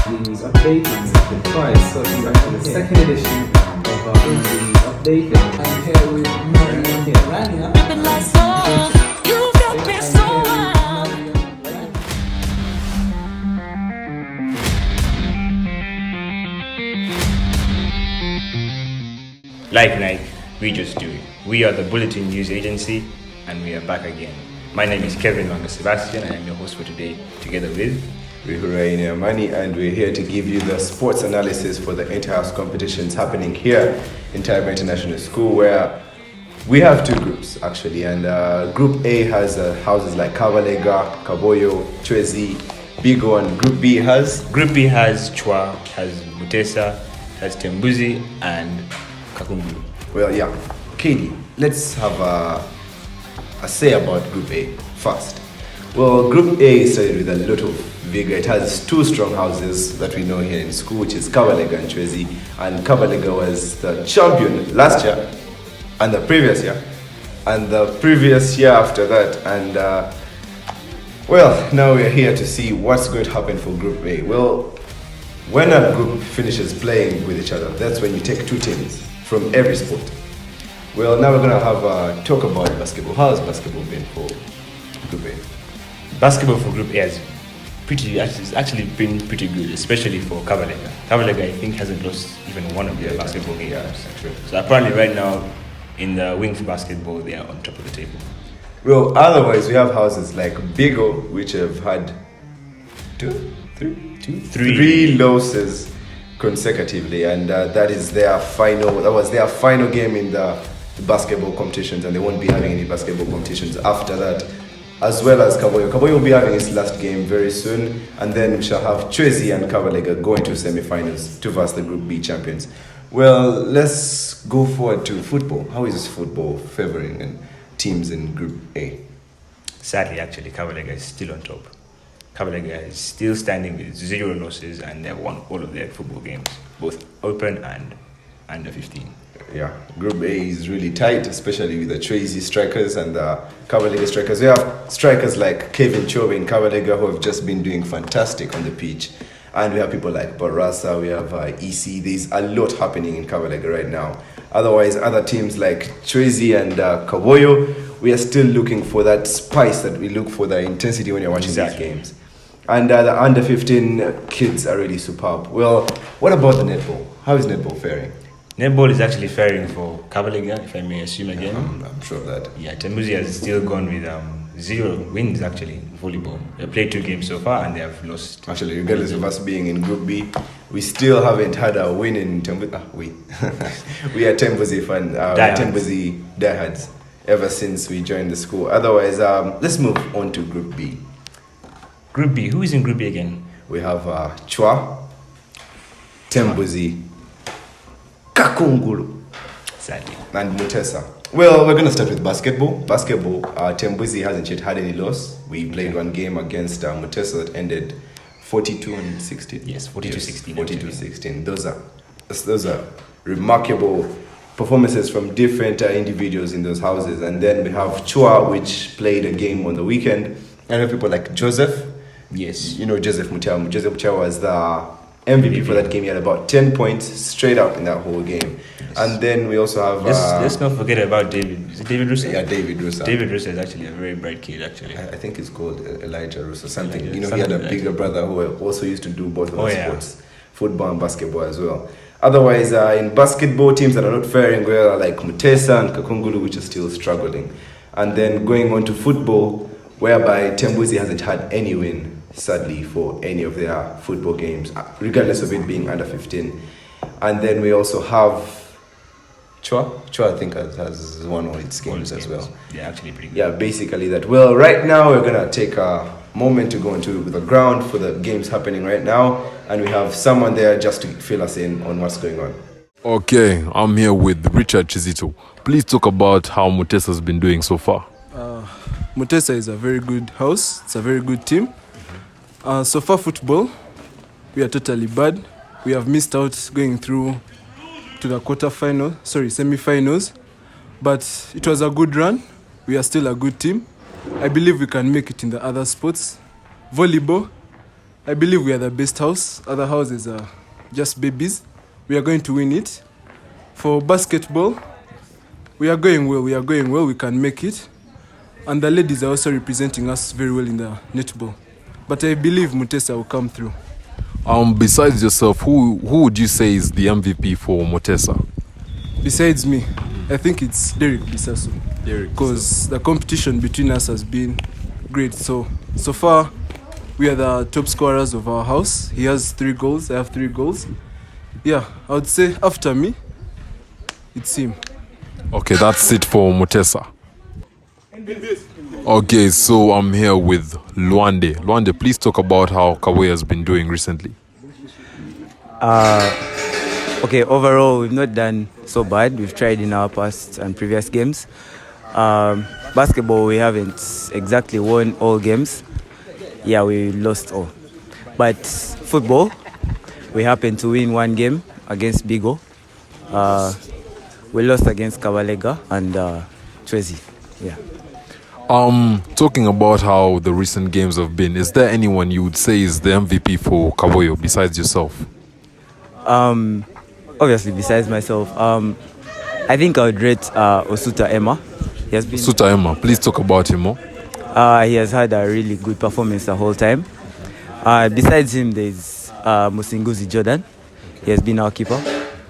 the update and the prize. So it's actually the second edition of the update. I'm here with Mary and Rania. You got me so wild. Like Nike, we just do it. We are the Bulletin News Agency, and we are back again. My name is Kevin Manga Sebastian, and I'm your host for today, together with We're Money, and we're here to give you the sports analysis for the Interhouse competitions happening here in Taibah International School, where we have two groups actually, and Group A has houses like Kawalega, Tracy, Bigo, and Group B has Chwa, has Mutesa, has Tembuzi, and Kakungulu. Well, yeah, Katie, let's have a say about Group A first. Well, Group A started with a lot of vigor. It has two strong houses that we know here in school, which is Kawalega and Tracy. And Kawalega was the champion last year, and the previous year, and the previous year after that. And well, now we're here to see what's going to happen for Group A. Well, when a group finishes playing with each other, that's when you take two teams from every sport. Well, now we're going to have a talk about basketball. How has basketball been for Group A? Basketball for Group A has actually been pretty good, especially for Kawalega. Kawalega, I think, hasn't lost even one of their basketball games. Yeah, true. So apparently right now, in the wing for basketball, they are on top of the table. Well, otherwise, we have houses like Bigo, which have had three losses consecutively, and that was their final game in the basketball competitions, and they won't be having any basketball competitions after that. As well as Kaboyo. Kaboyo will be having his last game very soon, and then we shall have Tracy and Kawalega going to semi-finals to versus the Group B champions. Well, let's go forward to football. How is football favoring teams in Group A? Sadly, actually, Kawalega is still on top. Kawalega is still standing with 0 losses, and they've won all of their football games, both open and under 15. Yeah, Group A is really tight, especially with the Tracy strikers and the Kawalega strikers. We have strikers like Kevin Chobe in Kawalega who have just been doing fantastic on the pitch. And we have people like Barasa, we have EC. There's a lot happening in Kawalega right now. Otherwise, other teams like Tracy and Kaboyo, we are still looking for that spice that we look for, the intensity when you're watching these games. And the under 15 kids are really superb. Well, what about the netball? How is netball faring? Netball is actually faring for Kawalega, if I may assume again. I'm sure of that. Yeah, Tembuzi has still gone with 0 wins actually in volleyball. They've played 2 games so far and they have lost. Actually, regardless of us being in Group B, we still haven't had a win in Tembuzi. We are Tembuzi fans, Tembuzi diehards ever since we joined the school. Otherwise, let's move on to Group B. Group B, who is in Group B again? We have Chwa, Tembuzi, Kakungulu, Sadly. and Mutesa. Well, we're going to start with basketball. Tembuzi hasn't yet had any loss. We played one game against Mutesa that ended 42-16. Yes, 42-16. 42-16. Those are remarkable performances from different individuals in those houses. And then we have Chua, which played a game on the weekend. And we have people like Joseph. Yes. You know Joseph Mutia. Joseph Mutia was the MVP for that game. He had about 10 points straight up in that whole game. Yes. And then we also have... let's not forget about David. Is it David Russo? Yeah, David Russo. David Russo is actually a very bright kid, actually. I think it's called Elijah Russo, something. Elijah, you know, something he had a bigger brother who also used to do both of the yeah. sports, football and basketball as well. Otherwise, in basketball, teams that are not faring well are like Mutesa and Kakungulu, which are still struggling. And then going on to football, whereby Tembuzi hasn't had any win, sadly, for any of their football games, regardless of it being under 15. And then we also have Chua, I think, has won all its games as well. Yeah, actually pretty good. Yeah, basically that. Well, right now we're going to take a moment to go into the ground for the games happening right now. And we have someone there just to fill us in on what's going on. Okay, I'm here with Richard Chizito. Please talk about how Mutesa has been doing so far. Mutesa is a very good house. It's a very good team. So far football, we are totally bad. We have missed out going through to the semi-finals. But it was a good run. We are still a good team. I believe we can make it in the other sports. Volleyball, I believe we are the best house. Other houses are just babies. We are going to win it. For basketball, we are going well. We can make it. And the ladies are also representing us very well in the netball. But I believe Mutesa will come through. Besides yourself, who would you say is the MVP for Mutesa? Besides me, I think it's Derek Bisaso. Because the competition between us has been great. So far, we are the top scorers of our house. He has 3 goals. I have 3 goals. Yeah, I would say after me, it's him. Okay, that's it for Mutesa. Okay, so I'm here with Luande. Luande, please talk about how Kawalega has been doing recently. Okay, overall, we've not done so bad. We've tried in our past and previous games. Basketball, we haven't exactly won all games. Yeah, we lost all. But football, we happened to win 1 game against Bigo. We lost against Kawalega and Tracy. Yeah. Talking about how the recent games have been, is there anyone you would say is the MVP for Kawalega besides yourself? Obviously, besides myself, I think I would rate Osuta Emma. Osuta Emma, please talk about him more. He has had a really good performance the whole time. Besides him, there's Musinguzi Jordan. He has been our keeper.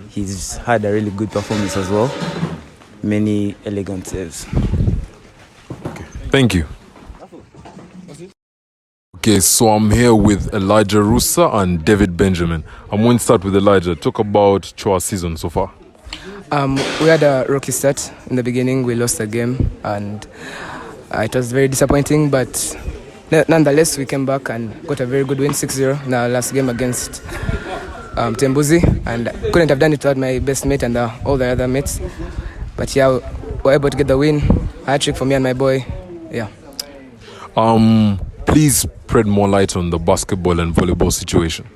He's had a really good performance as well. Many elegant saves. Thank you. Okay, so I'm here with Elijah Rusa and David Benjamin. I'm going to start with Elijah. Talk about Choa's season so far. We had a rocky start in the beginning. We lost the game and it was very disappointing, but nonetheless we came back and got a very good win, 6-0 in our last game against Tembuzi, and couldn't have done it without my best mate and all the other mates. But yeah, we were able to get the win. A hat-trick for me and my boy. Yeah. Please spread more light on the basketball and volleyball situation.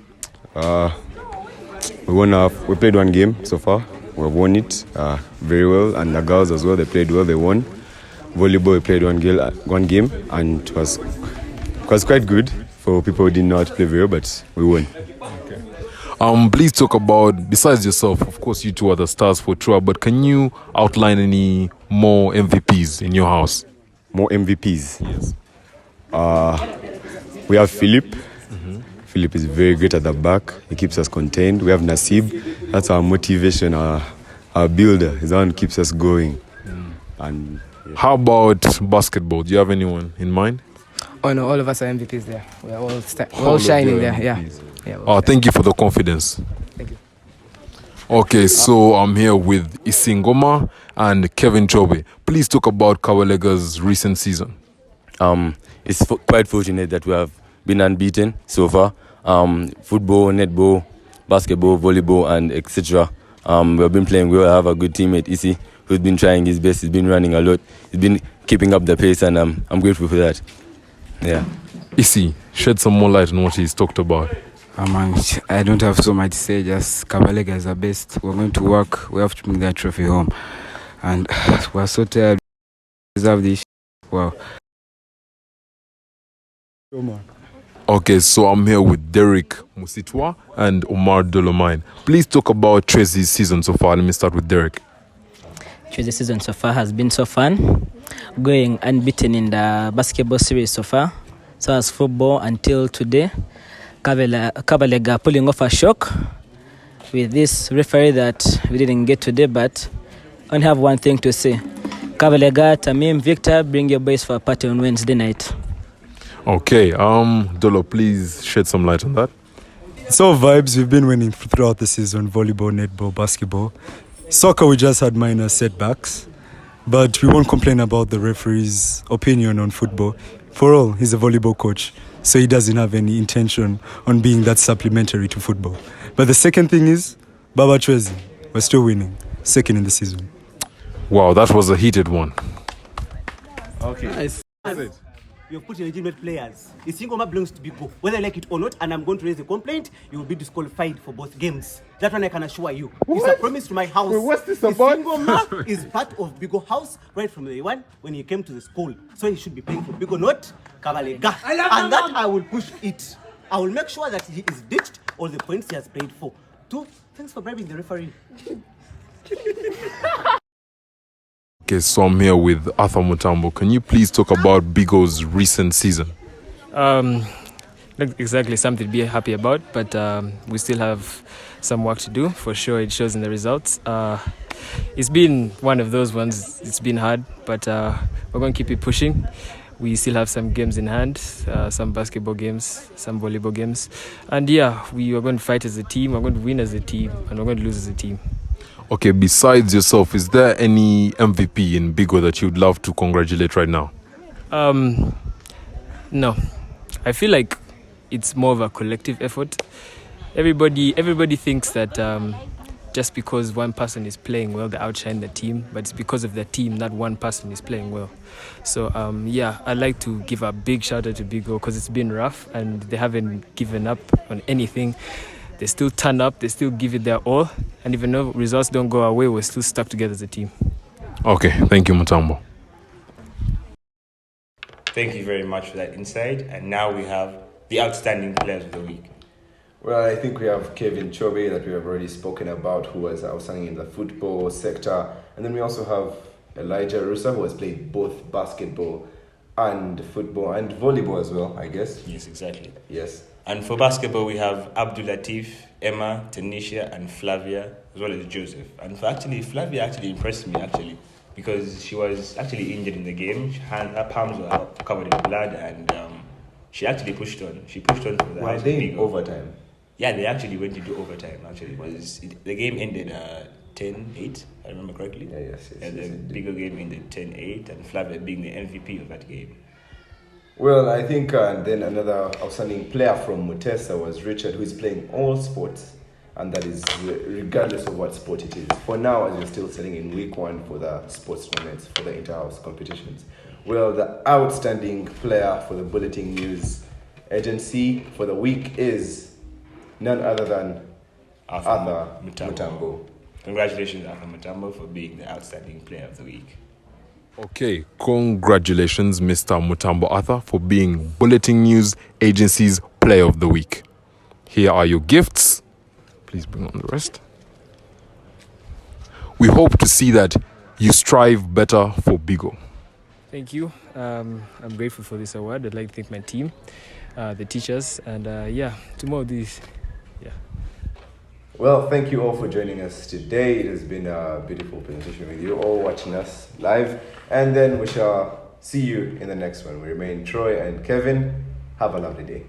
We played 1 game so far. We have won it very well, and the girls as well, they played well, they won. Volleyball, we played 1 game, and it was quite good for people who didn't know how to play very well, but we won. Please talk about, besides yourself, of course you two are the stars for Choa, but can you outline any more MVPs in your house? More MVPs? Yes. We have Philip. Philip is very great at the back. He keeps us contained. We have Nasib. That's our motivation, our builder. He's the one who keeps us going. And yeah. How about basketball? Do you have anyone in mind? Oh no, all of us are MVPs there. We're all shining there. Yeah. Thank you for the confidence. Thank you. Okay, so I'm here with Isingoma and Kevin Chobe. Please talk about Kawalega's recent season. It's quite fortunate that we have been unbeaten so far. Football, netball, basketball, volleyball, and etc. We have been playing well. I have a good teammate, Isi, who's been trying his best. He's been running a lot. He's been keeping up the pace, and I'm grateful for that. Yeah. Isi, shed some more light on what he's talked about. I don't have so much to say. Just Kawalega is the best. We're going to work. We have to bring that trophy home, and we're so tired. We deserve this. Wow. Okay, so I'm here with Derek Musitwa and Omar Dolomine. Please talk about Tracy's season so far. Let me start with Derek. Tracy's season so far has been so fun. Going unbeaten in the basketball series so far. So as football until today. Kawalega pulling off a shock with this referee that we didn't get today, but I only have one thing to say. Kawalega, Tamim, Victor, bring your boys for a party on Wednesday night. Okay, Dolo, please shed some light on that. It's all vibes. We've been winning throughout the season, volleyball, netball, basketball. Soccer, we just had minor setbacks, but we won't complain about the referee's opinion on football. For all, he's a volleyball coach, so he doesn't have any intention on being that supplementary to football. But the second thing is, Baba Tracy, we're still winning, second in the season. Wow, that was a heated one. Okay. Nice. You've put legitimate players. Isingoma belongs to Bigo, whether you like it or not, and I'm going to raise a complaint. You will be disqualified for both games. That one I can assure you. What? It's a promise to my house. Wait, what's this about? Isingoma is part of Bigo house right from day one when he came to the school. So he should be playing for Bigo, not Kawalega. And that I will push it. I will make sure that he is ditched all the points he has played for. 2, thanks for bribing the referee. Okay, so I'm here with Arthur Mutambo. Can you please talk about Bigo's recent season? Not exactly something to be happy about, but we still have some work to do. For sure, it shows in the results. It's been one of those ones. It's been hard, but we're going to keep it pushing. We still have some games in hand, some basketball games, some volleyball games. And yeah, we are going to fight as a team, we're going to win as a team, and we're going to lose as a team. Okay, besides yourself, is there any MVP in Bigo that you'd love to congratulate right now? No. I feel like it's more of a collective effort. Everybody thinks that just because one person is playing well, they outshine the team, but it's because of the team, not one person is playing well. So yeah, I'd like to give a big shout out to Bigo because it's been rough and they haven't given up on anything. They still turn up, they still give it their all, and even though results don't go our way, we're still stuck together as a team. Okay, thank you, Mutambo. Thank you very much for that insight. And now we have the outstanding players of the week. Well, I think we have Kevin Chobe that we have already spoken about, who was outstanding in the football sector. And then we also have Elijah Rusa, who has played both basketball and football and volleyball as well, I guess. Yes, exactly. Yes. And for basketball, we have Abdul Latif, Emma, Tanisha, and Flavia, as well as Joseph. And Flavia actually impressed me, because she was actually injured in the game. Her palms were covered in blood, and she actually pushed on. She pushed on for the Were they in overtime? Yeah, they actually went into overtime. The game ended 10-8, if I remember correctly. Yes, the Bigo game ended 10-8, and Flavia being the MVP of that game. Well, I think then another outstanding player from Mutesa was Richard, who is playing all sports, and that is regardless of what sport it is. For now, as we're still sitting in week 1 for the sports tournaments, for the Interhouse competitions. Well, the outstanding player for the Bulletin News Agency for the week is none other than Arthur Mutambo. Congratulations, Arthur Mutambo, for being the outstanding player of the week. Okay, congratulations, Mr. Mutambo Arthur, for being Bulletin News Agency's Player of the Week. Here are your gifts. Please bring on the rest. We hope to see that you strive better for Bigo. Thank you. I'm grateful for this award. I'd like to thank my team, the teachers, and tomorrow these. Yeah. Well, thank you all for joining us today. It has been a beautiful presentation with you all watching us live. And then we shall see you in the next one. We remain Troy and Kevin. Have a lovely day.